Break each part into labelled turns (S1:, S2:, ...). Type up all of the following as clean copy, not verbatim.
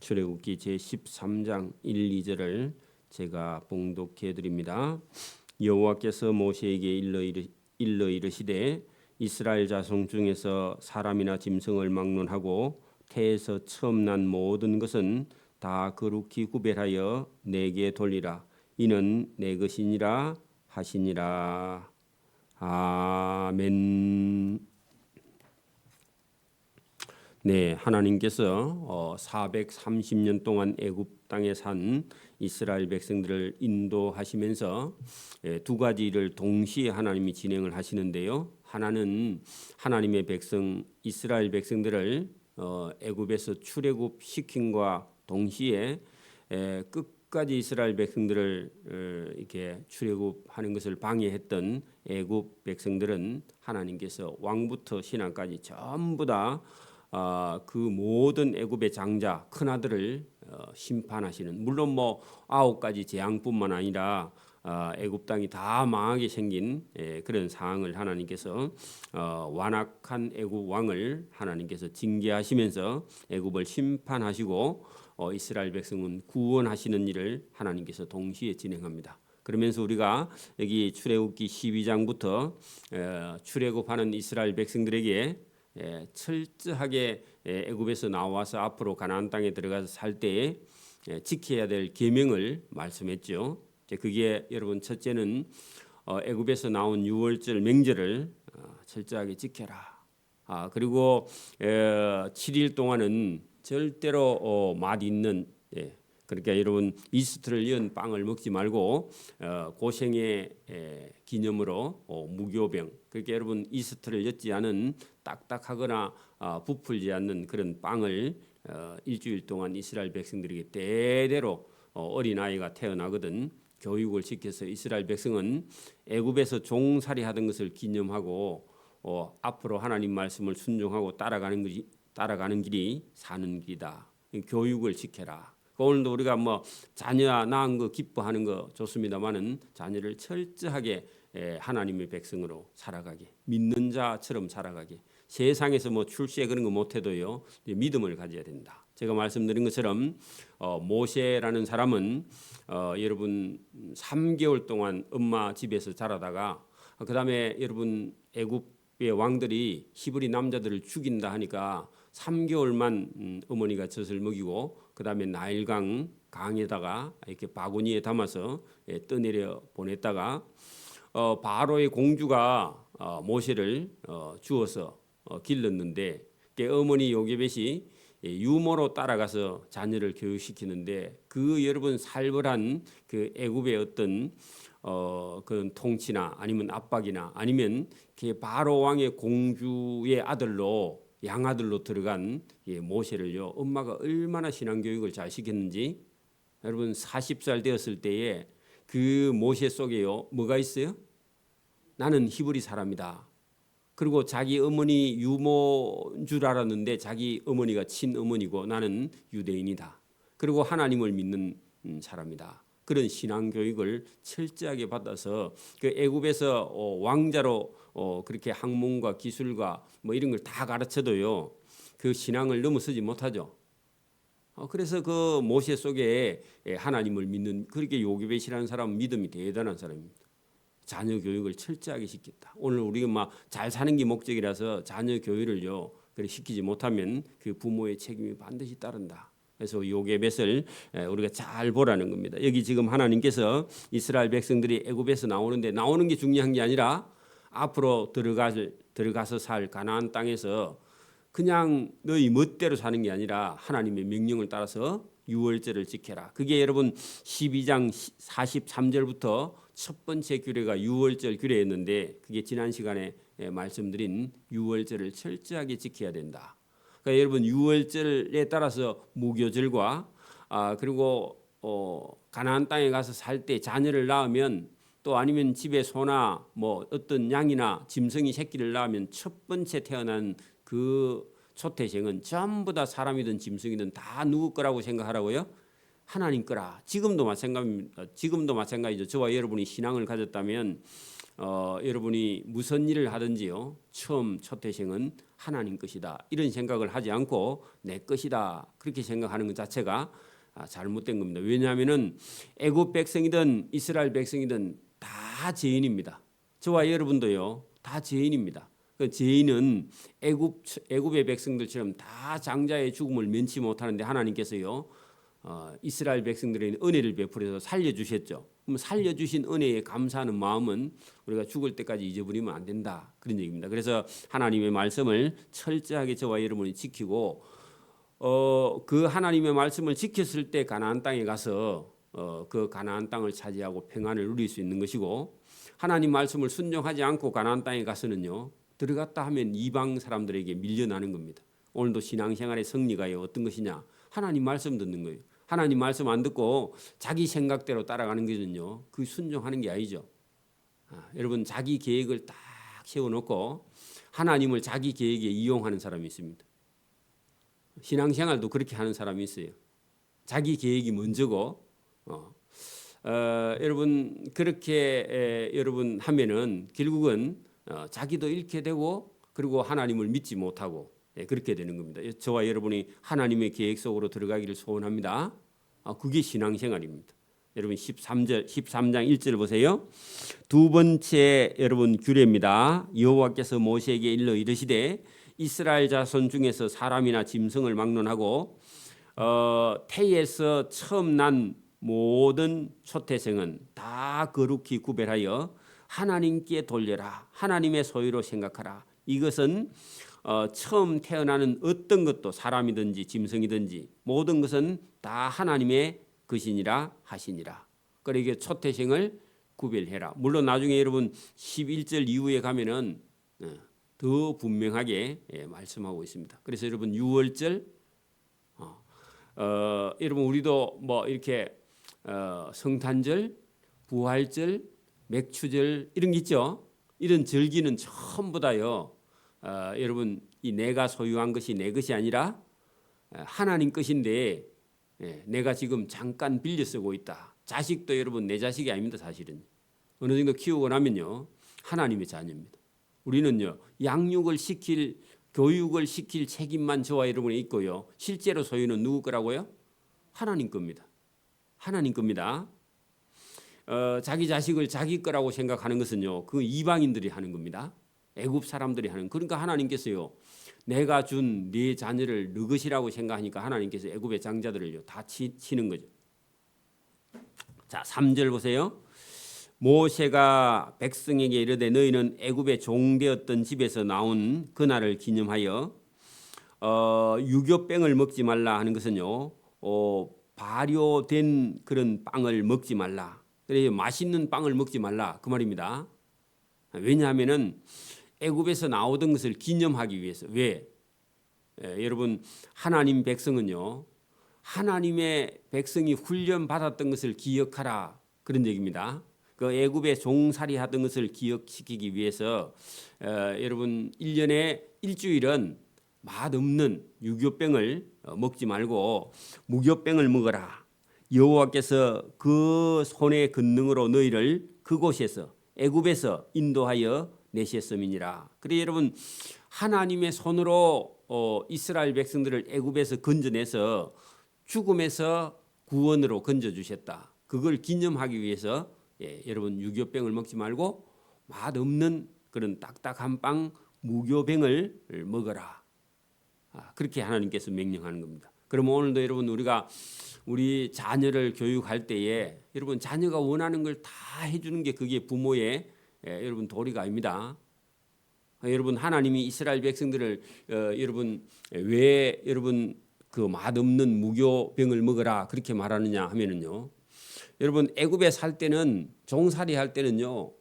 S1: 출애굽기 제13장 1, 2절을 제가 봉독해 드립니다. 여호와께서 모세에게 일러 이르시되 이스라엘 자손 중에서 사람이나 짐승을 막론하고 태에서 처음 난 모든 것은 다 거룩히 구별하여 내게 돌리라. 이는 내 것이니라 하시니라. 아멘. 네, 하나님께서 430년 동안 애굽 땅에 산 이스라엘 백성들을 인도하시면서 두 가지 일을 동시에 하나님이 진행을 하시는데요. 하나는 하나님의 백성 이스라엘 백성들을 애굽에서 출애굽 시킴과 동시에 끝까지 이스라엘 백성들을 이렇게 출애굽하는 것을 방해했던 애굽 백성들은 하나님께서 왕부터 신하까지 전부 다 그 모든 애굽의 장자 큰 아들을 심판하시는, 물론 뭐 9가지 재앙뿐만 아니라 애굽 땅이 다 망하게 생긴 그런 상황을 하나님께서 완악한 애굽 왕을 하나님께서 징계하시면서 애굽을 심판하시고 이스라엘 백성은 구원하시는 일을 하나님께서 동시에 진행합니다. 그러면서 우리가 여기 출애굽기 12장부터 출애굽하는 이스라엘 백성들에게 철저하게 애굽에서 나와서 앞으로 가나안 땅에 들어가서 살 때에 지켜야 될 계명을 말씀했죠. 그게 여러분, 첫째는 애굽에서 나온 유월절 명절을 철저하게 지켜라. 그리고 7일 동안은 절대로 맛 있는, 그러니까 여러분 이스트를 연 빵을 먹지 말고 고생의 기념으로 무교병, 그러니까 여러분 이스트를 엿지 않은 딱딱하거나 부풀지 않는 그런 빵을 일주일 동안 이스라엘 백성들에게 대대로 어린아이가 태어나거든 교육을 시켜서 이스라엘 백성은 애굽에서 종살이 하던 것을 기념하고 앞으로 하나님 말씀을 순종하고 따라가는 길이 사는 길이다. 교육을 시켜라. 오늘도 우리가 뭐 자녀 낳은 거 기뻐하는 거 좋습니다만은 자녀를 철저하게 하나님의 백성으로 살아가게, 믿는 자처럼 살아가게, 세상에서 뭐 출세 그런 거 못해도요 믿음을 가져야 된다. 제가 말씀드린 것처럼 모세라는 사람은 여러분 3개월 동안 엄마 집에서 자라다가 그 다음에 여러분 애굽의 왕들이 히브리 남자들을 죽인다 하니까 3개월만 어머니가 젖을 먹이고 그 다음에 나일강 강에다가 이렇게 바구니에 담아서 떠내려 보냈다가 바로의 공주가 모세를 주어서 길렀는데 어머니 요게벳이 유모로 따라가서 자녀를 교육시키는데 그 여러분 살벌한 그 애굽의 어떤 그런 통치나 아니면 압박이나 아니면 바로 왕의 공주의 아들로 양아들로 들어간 모세를요 엄마가 얼마나 신앙교육을 잘 시켰는지 여러분 40살 되었을 때에 그 모세 속에요 뭐가 있어요? 나는 히브리 사람이다. 그리고 자기 어머니 유모인 줄 알았는데 자기 어머니가 친어머니고 나는 유대인이다. 그리고 하나님을 믿는 사람이다. 그런 신앙교육을 철저하게 받아서 그 애굽에서 왕자로 그렇게 학문과 기술과 뭐 이런 걸 다 가르쳐도요 그 신앙을 넘어서지 못하죠. 그래서 그 모세 속에 하나님을 믿는, 그렇게 요게벳이라는 사람은 믿음이 대단한 사람입니다. 자녀 교육을 철저하게 시켰다. 오늘 우리가 막 잘 사는 게 목적이라서 자녀 교육을요 그렇게 시키지 못하면 그 부모의 책임이 반드시 따른다. 그래서 요게벳을 우리가 잘 보라는 겁니다. 여기 지금 하나님께서 이스라엘 백성들이 애굽에서 나오는 게 중요한 게 아니라 앞으로 들어가서 살 가나안 땅에서 그냥 너희 멋대로 사는 게 아니라 하나님의 명령을 따라서 유월절을 지켜라. 그게 여러분 12장 43절부터 첫 번째 규례가 유월절 규례였는데 그게 지난 시간에 말씀드린 유월절을 철저하게 지켜야 된다. 그러니까 여러분 유월절에 따라서 무교절과 그리고 가나안 땅에 가서 살 때 자녀를 낳으면 또 아니면 집에 소나 뭐 어떤 양이나 짐승이 새끼를 낳으면 첫 번째 태어난 그 초태생은 전부 다 사람이든 짐승이든 다 누구 거라고 생각하라고요? 하나님 거라. 지금도 마찬가지입니다. 지금도 마찬가지죠. 저와 여러분이 신앙을 가졌다면 여러분이 무슨 일을 하든지요, 처음 첫 태생은 하나님 것이다 이런 생각을 하지 않고 내 것이다 그렇게 생각하는 것 자체가 잘못된 겁니다. 왜냐하면은 애굽 백성이든 이스라엘 백성이든 다 죄인입니다. 저와 여러분도요 다 죄인입니다. 그 죄인은 애굽의 백성들처럼 다 장자의 죽음을 면치 못하는데 하나님께서요 이스라엘 백성들에게 은혜를 베풀어서 살려주셨죠. 그럼 살려주신 은혜에 감사하는 마음은 우리가 죽을 때까지 잊어버리면 안 된다 그런 얘기입니다. 그래서 하나님의 말씀을 철저하게 저와 여러분이 지키고 그 하나님의 말씀을 지켰을 때 가나안 땅에 가서 그 가나안 땅을 차지하고 평안을 누릴 수 있는 것이고, 하나님 말씀을 순종하지 않고 가나안 땅에 가서는요 들어갔다 하면 이방 사람들에게 밀려나는 겁니다. 오늘도 신앙생활의 승리가 어떤 것이냐? 하나님 말씀 듣는 거예요. 하나님 말씀 안 듣고 자기 생각대로 따라가는 것은요 그 순종하는 게 아니죠. 여러분 자기 계획을 딱 세워놓고 하나님을 자기 계획에 이용하는 사람이 있습니다. 신앙생활도 그렇게 하는 사람이 있어요. 자기 계획이 먼저고 여러분 그렇게 여러분 하면은 결국은 자기도 잃게 되고 그리고 하나님을 믿지 못하고 그렇게 되는 겁니다. 저와 여러분이 하나님의 계획 속으로 들어가기를 소원합니다. 그게 신앙생활입니다. 여러분 13장 1절 보세요. 두 번째 여러분 규례입니다. 여호와께서 모세에게 일러 이르시되 이스라엘 자손 중에서 사람이나 짐승을 막론하고 태에서 처음 난 모든 초태생은 다 거룩히 구별하여 하나님께 돌려라. 하나님의 소유로 생각하라. 이것은 처음 태어나는 어떤 것도 사람이든지 짐승이든지 모든 것은 다 하나님의 것이니라 하시니라. 그러니까 초태생을 구별해라. 물론 나중에 여러분 11절 이후에 가면은 더 분명하게 말씀하고 있습니다. 그래서 여러분 6월절 여러분 우리도 뭐 이렇게 성탄절, 부활절, 맥추절 이런 게 있죠. 이런 절기는 전부 다요. 여러분 이 내가 소유한 것이 내 것이 아니라 하나님 것인데 내가 지금 잠깐 빌려 쓰고 있다. 자식도 여러분 내 자식이 아닙니다. 사실은 어느 정도 키우고 나면요 하나님의 자녀입니다. 우리는요 양육을 시킬 교육을 시킬 책임만 저와 여러분이 있고요. 실제로 소유는 누구 거라고요? 하나님 겁니다. 하나님 겁니다. 자기 자식을 자기 거라고 생각하는 것은요 그 이방인들이 하는 겁니다. 애굽 사람들이 하는. 그러니까 하나님께서요 내가 준 네 자녀를 너 것이라고 생각하니까 하나님께서 애굽의 장자들을요 다 치는 거죠. 자 3절 보세요. 모세가 백성에게 이르되 너희는 애굽의 종되었던 집에서 나온 그날을 기념하여 유교병을 먹지 말라 하는 것은요 발효된 그런 빵을 먹지 말라. 그래서 맛있는 빵을 먹지 말라 그 말입니다. 왜냐하면은 애굽에서 나오던 것을 기념하기 위해서. 왜? 여러분 하나님 백성은요 하나님의 백성이 훈련 받았던 것을 기억하라 그런 얘기입니다. 그 애굽에 종살이 하던 것을 기억시키기 위해서 여러분 1년에 일주일은 맛없는 유교병을 먹지 말고 무교병을 먹어라. 여호와께서 그 손의 권능으로 너희를 그곳에서 애굽에서 인도하여 내셨음이니라. 그래 여러분 하나님의 손으로 이스라엘 백성들을 애굽에서 건져내서 죽음에서 구원으로 건져주셨다. 그걸 기념하기 위해서 여러분 유교병을 먹지 말고 맛없는 그런 딱딱한 빵 무교병을 먹어라. 그렇게 하나님께서 명령하는 겁니다. 그러면 오늘도 여러분 우리가 우리 자녀를 교육할 때에 여러분 자녀가 원하는 걸 다 해주는 게 그게 부모의 여러분 도리가 아닙니다. 여러분 하나님이 이스라엘 백성들을 여러분 왜 여러분 그 맛없는 무교병을 먹어라 그렇게 말하느냐 하면은요. 여러분 애굽에 살 때는 종살이 할 때는요.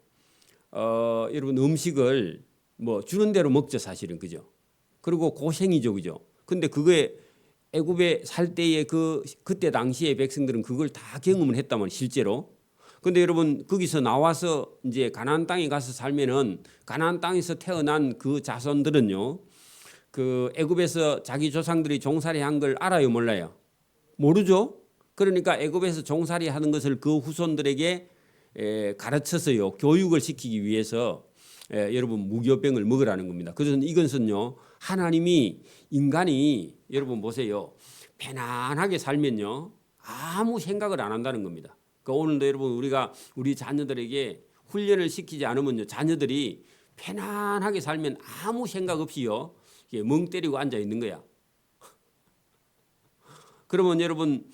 S1: 여러분 음식을 뭐 주는 대로 먹죠 사실은 그죠. 그리고 고생이죠 그죠. 근데 그거에 애굽에 살 때의 그때 당시의 백성들은 그걸 다 경험을 했단 말이에요 실제로. 근데 여러분 거기서 나와서 이제 가나안 땅에 가서 살면은 가나안 땅에서 태어난 그 자손들은요. 그 애굽에서 자기 조상들이 종살이 한 걸 알아요 몰라요? 모르죠. 그러니까 애굽에서 종살이 하는 것을 그 후손들에게 가르쳐서요 교육을 시키기 위해서 여러분 무교병을 먹으라는 겁니다. 그래서 이것은요 하나님이 인간이 여러분 보세요 편안하게 살면요 아무 생각을 안 한다는 겁니다. 그러니까 오늘도 여러분 우리가 우리 자녀들에게 훈련을 시키지 않으면요 자녀들이 편안하게 살면 아무 생각 없이요 멍 때리고 앉아 있는 거야. 그러면 여러분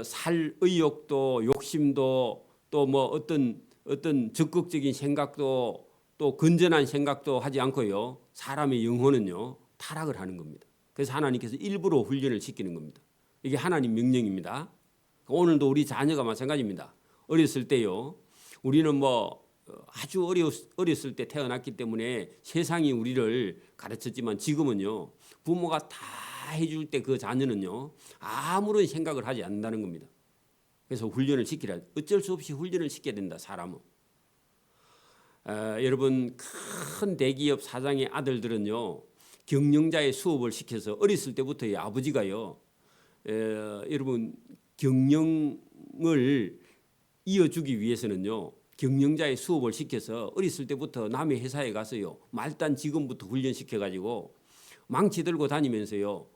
S1: 살 의욕도 욕심도 또 뭐 어떤 적극적인 생각도 또 건전한 생각도 하지 않고요 사람의 영혼은요 타락을 하는 겁니다. 그래서 하나님께서 일부러 훈련을 시키는 겁니다. 이게 하나님 명령입니다. 오늘도 우리 자녀가 마찬가지입니다. 어렸을 때요 우리는 뭐 아주 어렸을 때 태어났기 때문에 세상이 우리를 가르쳤지만 지금은요 부모가 다 해줄 때 그 자녀는요 아무런 생각을 하지 않는다는 겁니다. 그래서 훈련을 시키라. 어쩔 수 없이 훈련을 시켜야 된다. 사람은. 여러분 큰 대기업 사장의 아들들은요 경영자의 수업을 시켜서 어렸을 때부터 아버지가요 여러분 경영을 이어주기 위해서는요 경영자의 수업을 시켜서 어렸을 때부터 남의 회사에 가서요 말단 직원부터 훈련시켜 가지고 망치 들고 다니면서요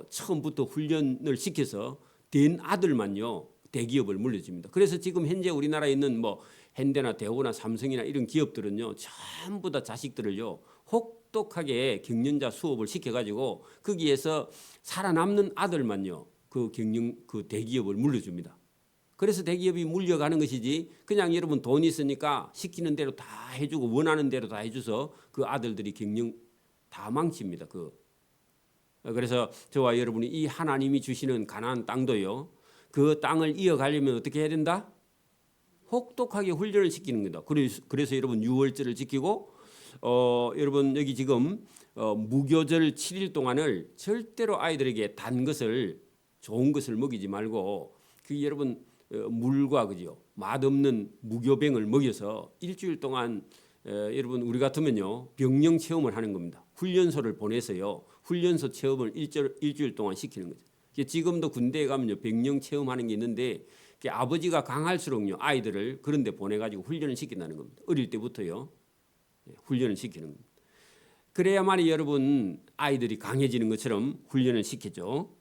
S1: 처음부터 훈련을 시켜서 된 아들만요 대기업을 물려줍니다. 그래서 지금 현재 우리나라에 있는 뭐 현대나 대우나 삼성이나 이런 기업들은요 전부 다 자식들을요 혹독하게 경영자 수업을 시켜가지고 거기에서 살아남는 아들만요 그 대기업을 물려줍니다. 그래서 대기업이 물려가는 것이지 그냥 여러분 돈 있으니까 시키는 대로 다 해주고 원하는 대로 다 해줘서 그 아들들이 경영 다 망칩니다. 그래서 저와 여러분이 이 하나님이 주시는 가나안 땅도요 그 땅을 이어가려면 어떻게 해야 된다? 혹독하게 훈련을 시키는 거다. 그래서 여러분 유월절을 지키고 여러분 여기 지금 무교절 7일 동안을 절대로 아이들에게 단 것을 좋은 것을 먹이지 말고 그 여러분 물과 그죠 맛없는 무교병을 먹여서 일주일 동안 여러분 우리 같으면요 병영 체험을 하는 겁니다. 훈련소를 보내서요 훈련소 체험을 일주일 동안 시키는 거죠. 지금도 군대에 가면요 병영 체험하는 게 있는데 아버지가 강할수록요 아이들을 그런 데 보내가지고 훈련을 시킨다는 겁니다. 어릴 때부터요 훈련을 시키는 겁니다. 그래야만이 여러분 아이들이 강해지는 것처럼 훈련을 시키죠.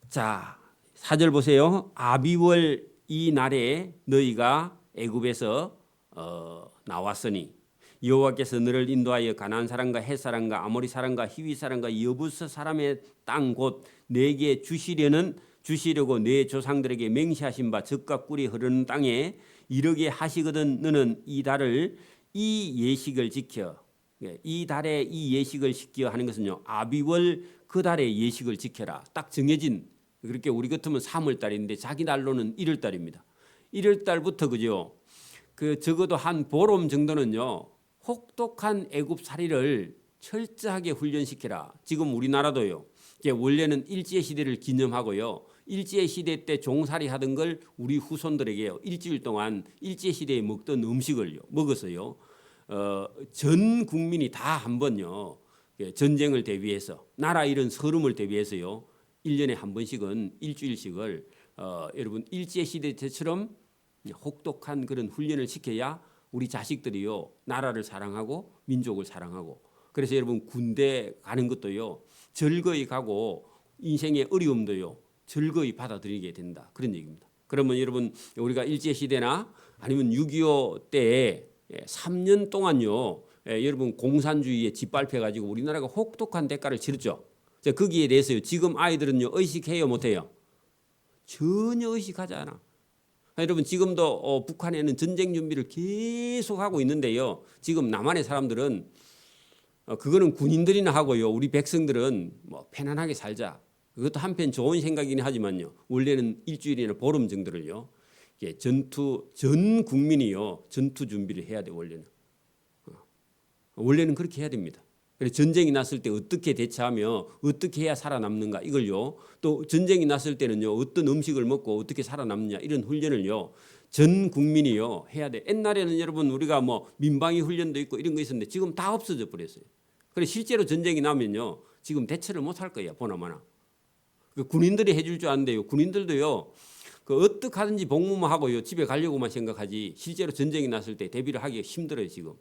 S1: 자 4절 보세요. 아비월 이 날에 너희가 애굽에서 나왔으니 여호와께서 너를 인도하여 가나안 사람과 헷 사람과 아모리 사람과 히위 사람과 여부스 사람의 땅 곧 내게 주시려고 내 조상들에게 맹세하신 바 젖과 꿀이 흐르는 땅에 이르게 하시거든. 너는 이 달을 이 예식을 지켜. 이 달에 이 예식을 지켜 하는 것은요 아비월 그 달에 예식을 지켜라. 딱 정해진 그렇게 우리 같으면 3월 달인데 자기 날로는 1월 달입니다. 1월 달부터 그죠. 그 적어도 한 보름 정도는요 혹독한 애굽 살이를 철저하게 훈련시키라. 지금 우리나라도요. 원래는 일제 시대를 기념하고요. 일제 시대 때 종살이 하던 걸 우리 후손들에게요. 일주일 동안 일제 시대에 먹던 음식을 먹어서요. 전 국민이 다 한번요. 전쟁을 대비해서 나라 잃은 서름을 대비해서요. 1년에 한 번씩은 일주일씩을 여러분 일제 시대 때처럼 혹독한 그런 훈련을 시켜야 우리 자식들이요 나라를 사랑하고 민족을 사랑하고 그래서 여러분 군대 가는 것도요 즐거이 가고 인생의 어려움도요 즐거이 받아들이게 된다 그런 얘기입니다. 그러면 여러분 우리가 일제 시대나 아니면 6.25 때에 3년 동안요 여러분 공산주의에 짓밟혀 가지고 우리나라가 혹독한 대가를 치렀죠. 거기에 대해서요 지금 아이들은요 의식해요 못해요? 전혀 의식하지 않아. 여러분 지금도 북한에는 전쟁 준비를 계속 하고 있는데요. 지금 남한의 사람들은 그거는 군인들이나 하고요. 우리 백성들은 뭐 편안하게 살자. 그것도 한편 좋은 생각이긴 하지만요. 원래는 일주일이나 보름 정도를요. 전 국민이요. 전투 준비를 해야 돼 원래는. 원래는 그렇게 해야 됩니다. 그래서 전쟁이 났을 때 어떻게 대처하며 어떻게 해야 살아남는가 이걸요. 또 전쟁이 났을 때는요. 어떤 음식을 먹고 어떻게 살아남느냐 이런 훈련을요. 전 국민이요 해야 돼. 옛날에는 여러분 우리가 뭐 민방위 훈련도 있고 이런 거 있었는데 지금 다 없어져 버렸어요. 그래서 실제로 전쟁이 나면요. 지금 대처를 못 할 거예요. 보나마나. 군인들이 해줄 줄 아는데요. 군인들도요. 그 어떻게 하든지 복무만 하고요 집에 가려고만 생각하지 실제로 전쟁이 났을 때 대비를 하기가 힘들어요 지금.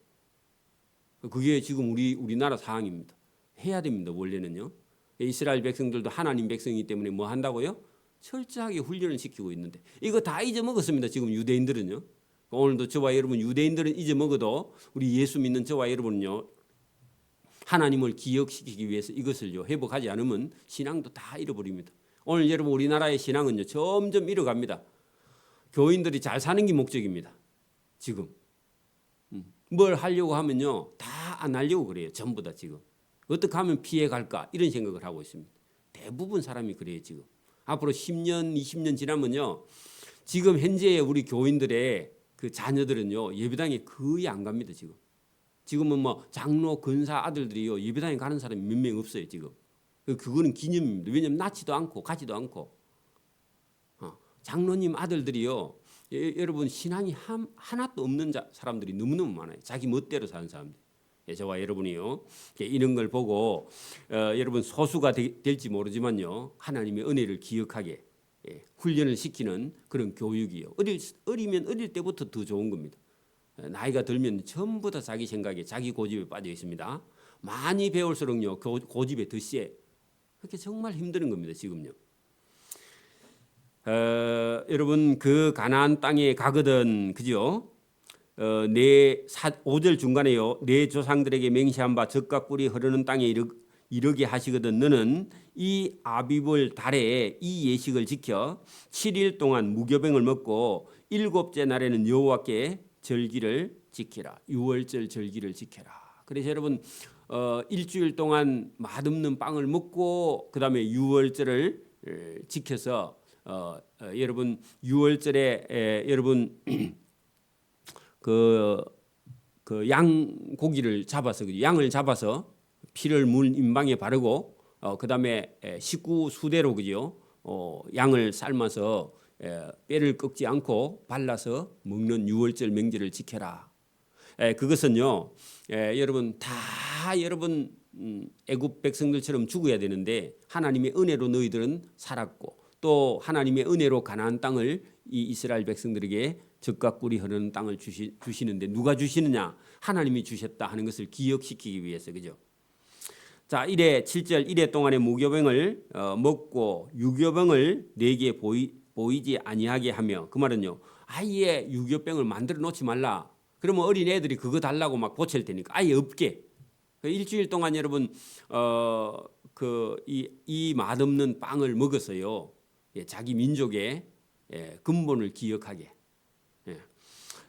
S1: 그게 지금 우리나라 상황입니다. 해야 됩니다 원래는요. 이스라엘 백성들도 하나님 백성이기 때문에 뭐 한다고요? 철저하게 훈련을 시키고 있는데 이거 다 잊어먹었습니다. 지금 유대인들은요. 오늘도 저와 여러분 유대인들은 잊어먹어도 우리 예수 믿는 저와 여러분은요. 하나님을 기억시키기 위해서 이것을요 회복하지 않으면 신앙도 다 잃어버립니다. 오늘 여러분 우리나라의 신앙은요 점점 잃어갑니다. 교인들이 잘 사는 게 목적입니다. 지금 뭘 하려고 하면요 다 안 하려고 그래요. 전부 다 지금 어떻게 하면 피해 갈까 이런 생각을 하고 있습니다. 대부분 사람이 그래요 지금. 앞으로 10년 20년 지나면요 지금 현재 우리 교인들의 그 자녀들은요 예배당에 거의 안 갑니다 지금. 지금은 뭐 장로 권사 아들들이요 예배당에 가는 사람이 몇 명 없어요 지금. 그거는 기념입니다. 왜냐하면 낳지도 않고 가지도 않고. 장로님 아들들이요 여러분 신앙이 하나도 없는 사람들이 너무너무 많아요. 자기 멋대로 사는 사람들. 저와 여러분이요 이런 걸 보고 여러분 소수가 될지 모르지만요 하나님의 은혜를 기억하게 훈련을 시키는 그런 교육이요. 어리면 어릴 때부터 더 좋은 겁니다. 나이가 들면 전부 다 자기 생각에 자기 고집에 빠져 있습니다. 많이 배울수록요 고집에 더 세. 그렇게 정말 힘든 겁니다 지금요. 여러분 그 가나안 땅에 가거든 그죠? 5절 중간에요. 내 조상들에게 맹세한 바 젖과 꿀이 흐르는 땅에 이르게 하시거든 너는 이 아비볼 달에 이 예식을 지켜 7일 동안 무교병을 먹고 일곱째 날에는 여호와께 절기를 지키라. 유월절 절기를 지켜라. 그래서 여러분 일주일 동안 맛없는 빵을 먹고 그다음에 유월절을 지켜서 여러분 유월절에 여러분 그 양고기를 잡아서 양을 잡아서 피를 문 임방에 바르고 그다음에 식구 수대로 그죠 양을 삶아서 뼈를 꺾지 않고 발라서 먹는 유월절 명절을 지켜라. 그것은요 여러분 다 여러분 애굽 백성들처럼 죽어야 되는데 하나님의 은혜로 너희들은 살았고 또 하나님의 은혜로 가나안 땅을 이 이스라엘 백성들에게 젖과 꿀이 흐르는 땅을 주시는데 누가 주시느냐? 하나님이 주셨다 하는 것을 기억시키기 위해서 그죠? 자, 7절 1회 동안의 무교병을 먹고 유교병을 내게 보이지 아니하게 하며 그 말은요. 아예 유교병을 만들어 놓지 말라. 그러면 어린 애들이 그거 달라고 막 보챌 테니까 아예 없게. 일주일 동안 여러분 이 맛없는 빵을 먹어서요. 자기 민족의 근본을 기억하게.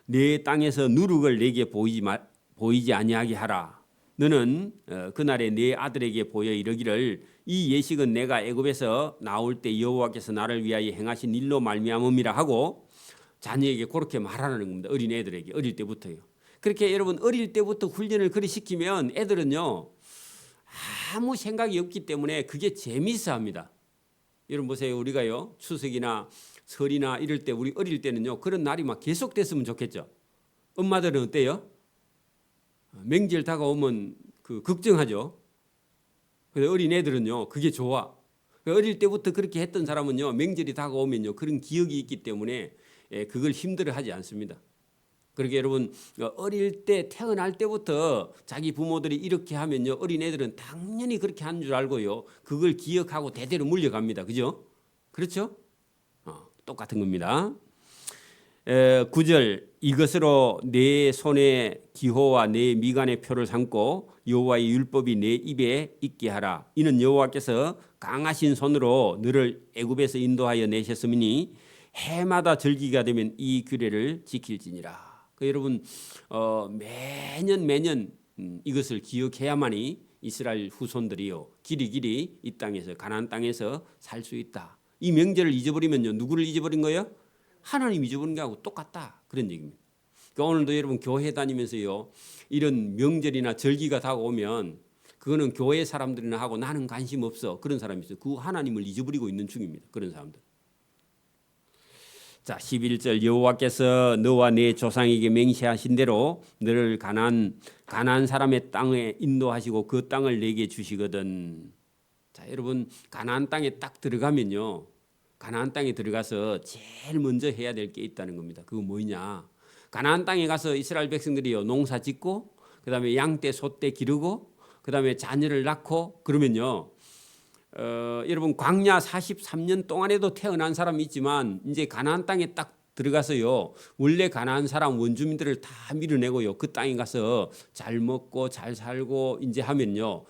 S1: 내 땅에서 누룩을 내게 보이지 아니하게 하라. 너는 그날에 내 아들에게 보여 이르기를 이 예식은 내가 애굽에서 나올 때 여호와께서 나를 위하여 행하신 일로 말미암음이라 하고 자녀에게 그렇게 말하는 겁니다. 어린 애들에게 어릴 때부터요. 그렇게 여러분 어릴 때부터 훈련을 그리 시키면 애들은요 아무 생각이 없기 때문에 그게 재미있어합니다. 여러분 보세요. 우리가요 추석이나 설이나 이럴 때 우리 어릴 때는요 그런 날이 막 계속됐으면 좋겠죠. 엄마들은 어때요? 명절 다가오면 걱정하죠. 그래서 어린 애들은요 그게 좋아. 어릴 때부터 그렇게 했던 사람은요 명절이 다가오면요 그런 기억이 있기 때문에 그걸 힘들어하지 않습니다. 그렇게 여러분 어릴 때 태어날 때부터 자기 부모들이 이렇게 하면요 어린 애들은 당연히 그렇게 하는 줄 알고요 그걸 기억하고 대대로 물려갑니다. 그죠? 그렇죠? 똑같은 겁니다. 9절 이것으로 내 손에 기호와 내 미간의 표를 삼고 여호와의 율법이 내 입에 있게 하라. 이는 여호와께서 강하신 손으로 너를 애굽에서 인도하여 내셨으니 해마다 절기가 되면 이 규례를 지킬지니라. 여러분 매년 이것을 기억해야만이 이스라엘 후손들이요 길이 이 땅에서 가나안 땅에서 살 수 있다. 이 명절을 잊어버리면요 누구를 잊어버린 거예요? 하나님 잊어버린 거하고 똑같다 그런 얘기입니다. 그러니까 오늘도 여러분 교회 다니면서요 이런 명절이나 절기가 다가오면 그거는 교회 사람들이나 하고 나는 관심 없어 그런 사람이 있어요. 그 하나님을 잊어버리고 있는 중입니다. 그런 사람들. 자 11절 여호와께서 너와 네 조상에게 맹세하신 대로 너를 가나안 사람의 땅에 인도하시고 그 땅을 내게 주시거든. 자 여러분 가나안 땅에 딱 들어가면요 가나안 땅에 들어가서 제일 먼저 해야 될 게 있다는 겁니다. 그거 뭐냐? 가나안 땅에 가서 이스라엘 백성들이요 농사 짓고 그다음에 양떼 소떼 기르고 그다음에 자녀를 낳고 그러면요. 여러분 광야 43년 동안에도 태어난 사람이 있지만 이제 가나안 땅에 딱 들어가서요 원래 가나안 사람 원주민들을 다 밀어내고요 그 땅에 가서 잘 먹고 잘 살고 이제 하면요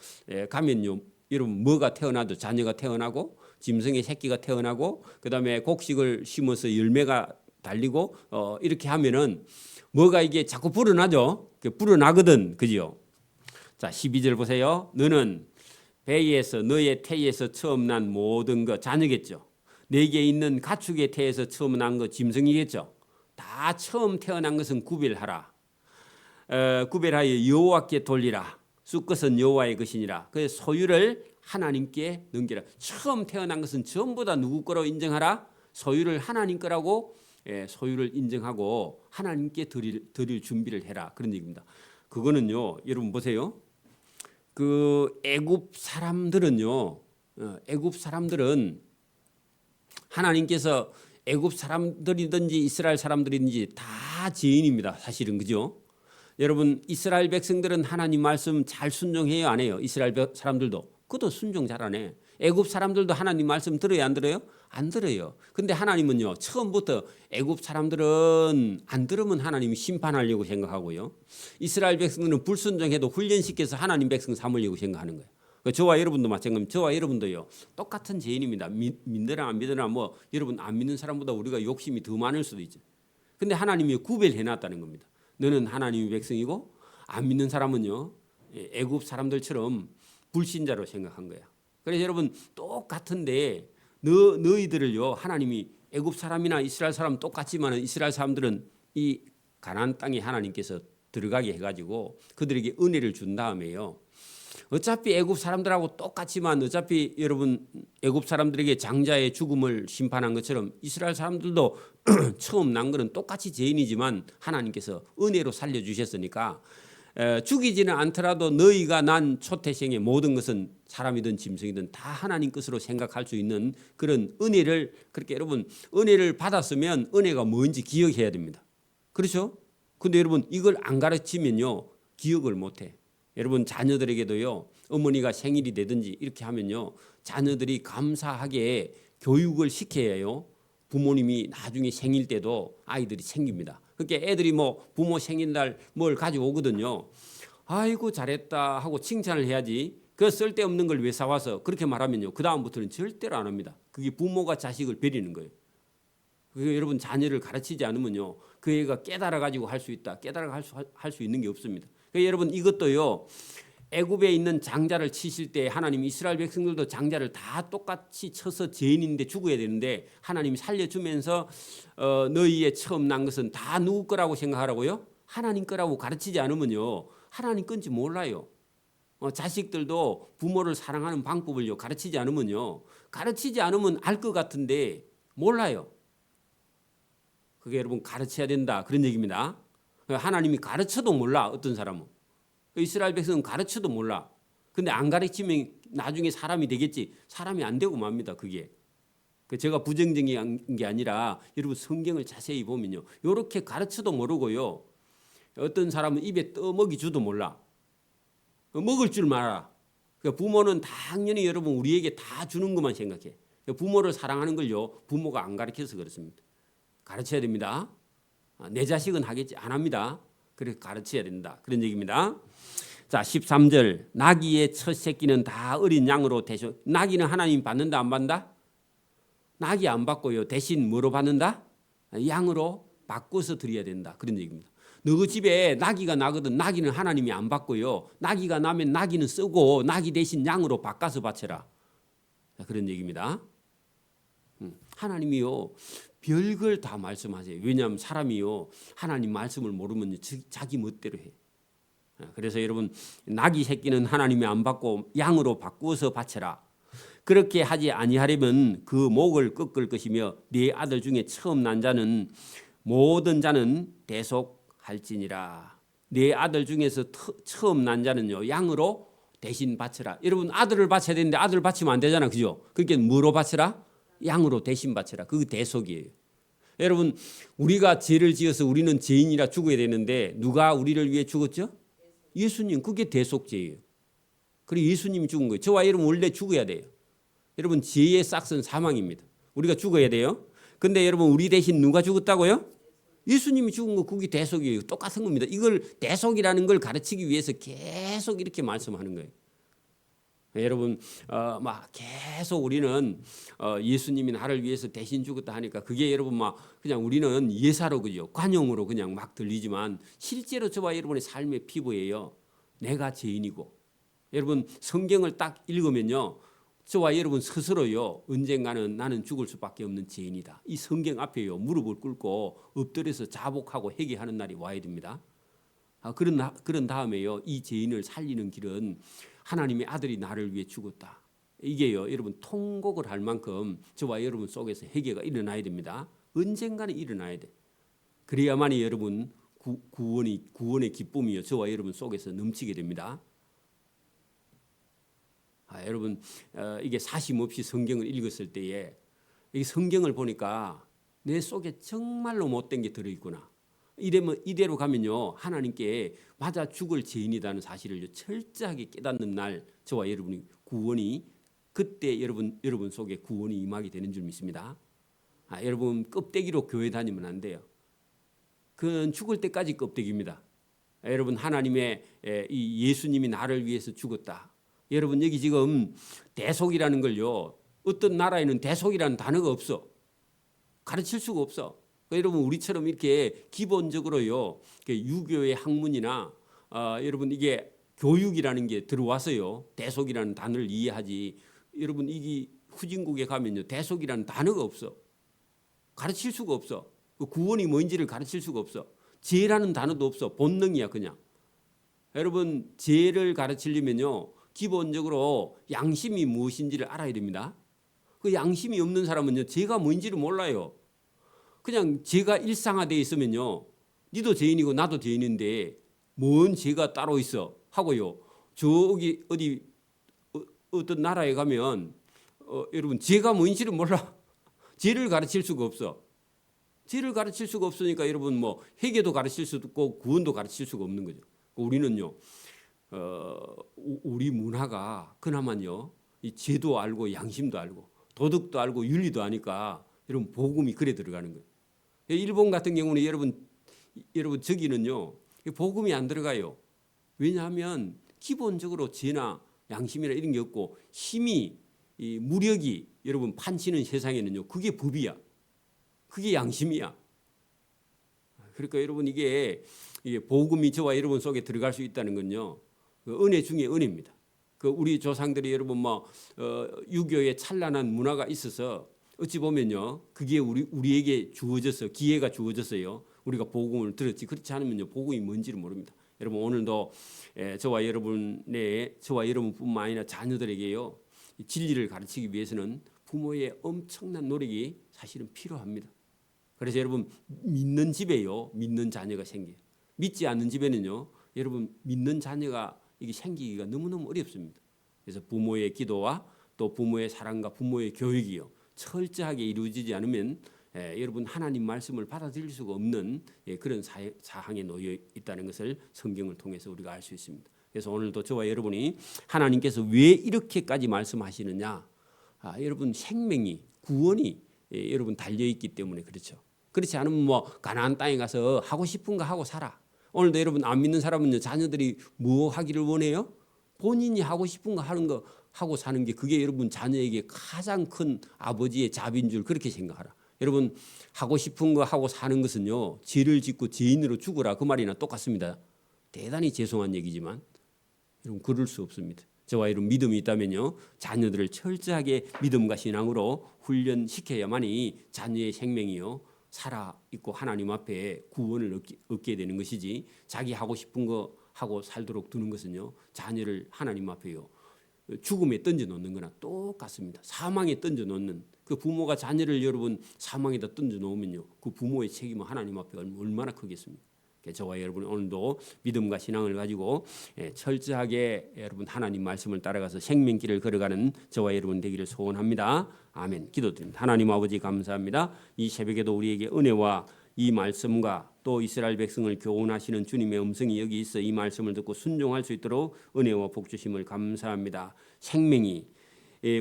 S1: 가면요 여러분 뭐가 태어나도 자녀가 태어나고 짐승의 새끼가 태어나고 그다음에 곡식을 심어서 열매가 달리고 이렇게 하면은 뭐가 이게 자꾸 불어나죠. 불어나거든, 그지요? 자 12절 보세요. 너는 배에서 너의 태에서 처음 난 모든 것 자녀겠죠. 내게 있는 가축의 태에서 처음 난 것 짐승이겠죠. 다 처음 태어난 것은 구별하라. 구별하여 여호와께 돌리라. 수컷은 여호와의 것이니라. 그 소유를 하나님께 넘기라. 처음 태어난 것은 전부 다 누구 거로 인정하라. 소유를 하나님 거라고 소유를 인정하고 하나님께 드릴 준비를 해라. 그런 얘기입니다. 그거는요. 여러분 보세요. 그 애굽 사람들은요. 애굽 사람들은 하나님께서 애굽 사람들이든지 이스라엘 사람들이든지 다 죄인입니다. 사실은 그죠? 여러분 이스라엘 백성들은 하나님 말씀 잘 순종해요 안 해요? 이스라엘 사람들도 그것도 순종 잘 안 해. 애굽 사람들도 하나님 말씀 들어요 안 들어요? 안 들어요. 근데 하나님은요 처음부터 애굽 사람들은 안 들으면 하나님이 심판하려고 생각하고요. 이스라엘 백성들은 불순종해도 훈련시켜서 하나님 백성 삼으려고 생각하는 거예요. 저와 여러분도 마찬가지입니다. 저와 여러분도요 똑같은 죄인입니다. 믿으나 안 믿으나 뭐 여러분 안 믿는 사람보다 우리가 욕심이 더 많을 수도 있죠. 근데 하나님이 구별해놨다는 겁니다. 너는 하나님의 백성이고 안 믿는 사람은요 애굽 사람들처럼 불신자로 생각한 거야. 그래서 여러분 똑같은데 너희들을요 하나님이 애굽 사람이나 이스라엘 사람 똑같지만 이스라엘 사람들은 이 가나안 땅에 하나님께서 들어가게 해가지고 그들에게 은혜를 준 다음에요. 어차피 애굽 사람들하고 똑같지만 어차피 여러분 애굽 사람들에게 장자의 죽음을 심판한 것처럼 이스라엘 사람들도 처음 난 거는 똑같이 죄인이지만 하나님께서 은혜로 살려주셨으니까 죽이지는 않더라도 너희가 난 초태생의 모든 것은 사람이든 짐승이든 다 하나님 것으로 생각할 수 있는 그런 은혜를 그렇게 여러분 은혜를 받았으면 은혜가 뭔지 기억해야 됩니다. 그렇죠? 근데 여러분 이걸 안 가르치면요 기억을 못해. 여러분 자녀들에게도요 어머니가 생일이 되든지 이렇게 하면요 자녀들이 감사하게 교육을 시켜야 해요. 부모님이 나중에 생일 때도 아이들이 챙깁니다. 그러니까 애들이 뭐 부모 생일날 뭘 가져오거든요. 아이고 잘했다 하고 칭찬을 해야지. 그 쓸데없는 걸 왜 사와서 그렇게 말하면요 그 다음부터는 절대로 안 합니다. 그게 부모가 자식을 버리는 거예요. 여러분 자녀를 가르치지 않으면요 그 애가 깨달아 가지고 할 수 있다. 깨달아 할 수 있는 게 없습니다. 그러니까 여러분 이것도요 애굽에 있는 장자를 치실 때 하나님 이스라엘 백성들도 장자를 다 똑같이 쳐서 죄인인데 죽어야 되는데 하나님이 살려주면서 너희의 처음 난 것은 다 누구 거라고 생각하라고요? 하나님 거라고 가르치지 않으면요 하나님 건지 몰라요. 자식들도 부모를 사랑하는 방법을요 가르치지 않으면요 가르치지 않으면 알 것 같은데 몰라요. 그게 여러분 가르쳐야 된다 그런 얘기입니다. 하나님이 가르쳐도 몰라 어떤 사람은. 이스라엘 백성은 가르쳐도 몰라. 근데 안 가르치면 나중에 사람이 되겠지. 사람이 안 되고 맙니다. 그게. 제가 부정적인 게 아니라 여러분 성경을 자세히 보면요. 이렇게 가르쳐도 모르고요. 어떤 사람은 입에 떠먹이 주도 몰라. 먹을 줄 알아. 부모는 당연히 여러분 우리에게 다 주는 것만 생각해. 부모를 사랑하는 걸요. 부모가 안 가르쳐서 그렇습니다. 가르쳐야 됩니다. 내 자식은 하겠지 안 합니다. 그래서 가르쳐야 된다. 그런 얘기입니다. 자 13절 나귀의 첫 새끼는 다 어린 양으로 대신 나귀는 하나님 받는다 안 받는다? 나귀 안 받고요. 대신 뭐로 받는다? 양으로 바꿔서 드려야 된다. 그런 얘기입니다. 너 집에 나귀가 나거든 나귀는 하나님이 안 받고요. 나귀가 나면 나귀는 쓰고 나귀 대신 양으로 바꿔서 바쳐라. 그런 얘기입니다. 하나님이요. 별걸 다 말씀하세요. 왜냐하면 사람이요. 하나님 말씀을 모르면 자기 멋대로 해. 그래서 여러분 나귀 새끼는 하나님이 안 받고 양으로 바꾸어서 바쳐라. 그렇게 하지 아니하려면 그 목을 꺾을 것이며 네 아들 중에 처음 난 자는 모든 자는 대속할지니라. 네 아들 중에서 처음 난 자는요 양으로 대신 바쳐라. 여러분 아들을 바쳐야 되는데 아들을 바치면 안 되잖아. 그죠? 그러니까 뭐로 바쳐라? 양으로 대신 바쳐라. 그게 대속이에요. 여러분, 우리가 죄를 지어서 우리는 죄인이라 죽어야 되는데 누가 우리를 위해 죽었죠? 예수님. 그게 대속죄예요. 그리고 예수님이 죽은 거예요. 저와 여러분 원래 죽어야 돼요. 여러분, 죄의 싹은 사망입니다. 우리가 죽어야 돼요. 근데 여러분, 우리 대신 누가 죽었다고요? 예수님이 죽은 거. 그게 대속이에요. 똑같은 겁니다. 이걸 대속이라는 걸 가르치기 위해서 계속 이렇게 말씀하는 거예요. 여러분, 막 계속 우리는 예수님이 나를 위해서 대신 죽었다 하니까 그게 여러분 막 그냥 우리는 예사로 그죠, 관용으로 그냥 막 들리지만 실제로 저와 여러분의 삶의 피부예요. 내가 죄인이고. 여러분, 성경을 딱 읽으면요, 저와 여러분 스스로요, 언젠가는 나는 죽을 수밖에 없는 죄인이다. 이 성경 앞에요, 무릎을 꿇고 엎드려서 자복하고 회개하는 날이 와야 됩니다. 그런 다음에요, 이 죄인을 살리는 길은 하나님의 아들이 나를 위해 죽었다. 이게요, 여러분 통곡을 할 만큼 저와 여러분 속에서 회개가 일어나야 됩니다. 언젠가는 일어나야 돼. 그래야만이 여러분 구원의 기쁨이요, 저와 여러분 속에서 넘치게 됩니다. 여러분, 이게 사심 없이 성경을 읽었을 때에 이 성경을 보니까 내 속에 정말로 못된 게 들어있구나. 이대로 가면요, 하나님께 맞아 죽을 죄인이라는 사실을 철저하게 깨닫는 날 저와 여러분이 구원이, 그때 여러분 속에 구원이 임하게 되는 줄 믿습니다. 여러분, 껍데기로 교회 다니면 안 돼요. 그건 죽을 때까지 껍데기입니다. 여러분, 하나님의 이 예수님이 나를 위해서 죽었다. 여러분, 여기 지금 대속이라는 걸요, 어떤 나라에는 대속이라는 단어가 없어. 가르칠 수가 없어. 여러분, 우리처럼 이렇게 기본적으로요, 유교의 학문이나 여러분 이게 교육이라는 게 들어와서요, 대속이라는 단어를 이해하지. 여러분, 이게 후진국에 가면요, 대속이라는 단어가 없어. 가르칠 수가 없어. 구원이 뭔지를 가르칠 수가 없어. 죄라는 단어도 없어. 본능이야 그냥. 여러분, 죄를 가르치려면요, 기본적으로 양심이 무엇인지를 알아야 됩니다. 그 양심이 없는 사람은요, 죄가 뭔지를 몰라요. 그냥 죄가 일상화되어 있으면요, 니도 죄인이고 나도 죄인인데 뭔 죄가 따로 있어 하고요, 저기 어디 어떤 나라에 가면 여러분 죄가 뭔지를 몰라. 죄를 가르칠 수가 없어. 죄를 가르칠 수가 없으니까 여러분 뭐 회개도 가르칠 수도 없고 구원도 가르칠 수가 없는 거죠. 우리는요, 우리 문화가 그나마요, 이 죄도 알고 양심도 알고 도덕도 알고 윤리도 아니까 여러분 복음이 그래 들어가는 거예요. 일본 같은 경우는 여러분 저기는요, 복음이 안 들어가요. 왜냐하면 기본적으로 죄나 양심이나 이런 게 없고 힘이, 이 무력이 여러분 판치는 세상에는요, 그게 법이야. 그게 양심이야. 그러니까 여러분 이게 복음이 저와 여러분 속에 들어갈 수 있다는 건요, 그 은혜 중에 은혜입니다. 그 우리 조상들이 여러분 뭐 유교의 찬란한 문화가 있어서 어찌 보면요, 그게 우리에게 주어져서 기회가 주어졌어요. 우리가 복음을 들었지. 그렇지 않으면요, 복음이 뭔지를 모릅니다. 여러분, 오늘도 저와 여러분뿐만 아니라 자녀들에게요, 진리를 가르치기 위해서는 부모의 엄청난 노력이 사실은 필요합니다. 그래서 여러분, 믿는 집에요, 믿는 자녀가 생겨요. 믿지 않는 집에는요, 여러분 믿는 자녀가 이게 생기기가 너무너무 어렵습니다. 그래서 부모의 기도와 또 부모의 사랑과 부모의 교육이요, 철저하게 이루어지지 않으면 여러분 하나님 말씀을 받아들일 수가 없는 그런 사항에 놓여 있다는 것을 성경을 통해서 우리가 알 수 있습니다. 그래서 오늘도 저와 여러분이 하나님께서 왜 이렇게까지 말씀하시느냐, 여러분 생명이, 구원이 여러분 달려있기 때문에 그렇죠. 그렇지 않으면 뭐 가나안 땅에 가서 하고 싶은 거 하고 살아. 오늘도 여러분 안 믿는 사람은요, 자녀들이 뭐 하기를 원해요? 본인이 하고 싶은 거 하는 거 하고 사는 게, 그게 여러분 자녀에게 가장 큰 아버지의 자비인 줄 그렇게 생각하라. 여러분, 하고 싶은 거 하고 사는 것은요, 죄를 짓고 죄인으로 죽으라, 그 말이나 똑같습니다. 대단히 죄송한 얘기지만 여러분 그럴 수 없습니다. 저와 여러분 믿음이 있다면요, 자녀들을 철저하게 믿음과 신앙으로 훈련시켜야만이 자녀의 생명이요 살아 있고 하나님 앞에 구원을 얻게 되는 것이지, 자기 하고 싶은 거 하고 살도록 두는 것은요, 자녀를 하나님 앞에요 죽음에 던져 놓는 거나 똑같습니다. 사망에 던져 놓는, 그 부모가 자녀를 여러분 사망에다 던져 놓으면요, 그 부모의 책임은 하나님 앞에 얼마나 크겠습니까? 저와 여러분 오늘도 믿음과 신앙을 가지고 철저하게 여러분 하나님 말씀을 따라가서 생명길을 걸어가는 저와 여러분 되기를 소원합니다. 아멘. 기도드립니다. 하나님 아버지 감사합니다. 이 새벽에도 우리에게 은혜와 이 말씀과 또 이스라엘 백성을 교훈하시는 주님의 음성이 여기 있어 이 말씀을 듣고 순종할 수 있도록 은혜와 복 주심을 감사합니다. 생명이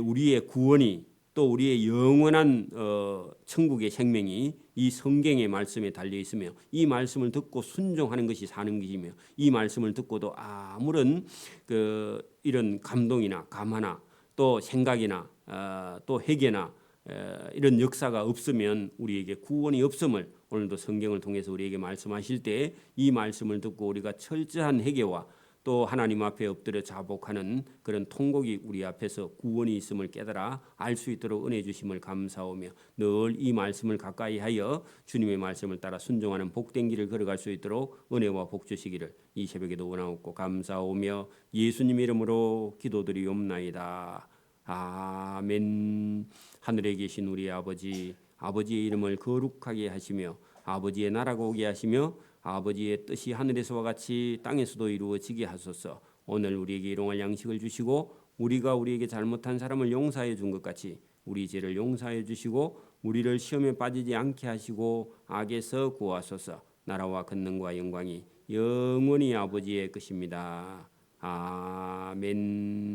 S1: 우리의 구원이 또 우리의 영원한 천국의 생명이 이 성경의 말씀에 달려 있으며 이 말씀을 듣고 순종하는 것이 사는 것이며 이 말씀을 듣고도 아무런 이런 감동이나 감화나 또 생각이나 또 회개나 이런 역사가 없으면 우리에게 구원이 없음을 오늘도 성경을 통해서 우리에게 말씀하실 때 이 말씀을 듣고 우리가 철저한 회개와 또 하나님 앞에 엎드려 자복하는 그런 통곡이 우리 앞에서 구원이 있음을 깨달아 알 수 있도록 은혜 주심을 감사하며 늘 이 말씀을 가까이 하여 주님의 말씀을 따라 순종하는 복된 길을 걸어갈 수 있도록 은혜와 복 주시기를 이 새벽에도 원하옵고 감사하며 예수님 이름으로 기도드리옵나이다. 아멘. 하늘에 계신 우리 아버지, 아버지의 이름을 거룩하게 하시며 아버지의 나라가 오게 하시며 아버지의 뜻이 하늘에서와 같이 땅에서도 이루어지게 하소서. 오늘 우리에게 일용할 양식을 주시고 우리가 우리에게 잘못한 사람을 용서해 준 것 같이 우리 죄를 용서해 주시고 우리를 시험에 빠지지 않게 하시고 악에서 구하소서. 나라와 권능과 영광이 영원히 아버지의 것입니다. 아멘.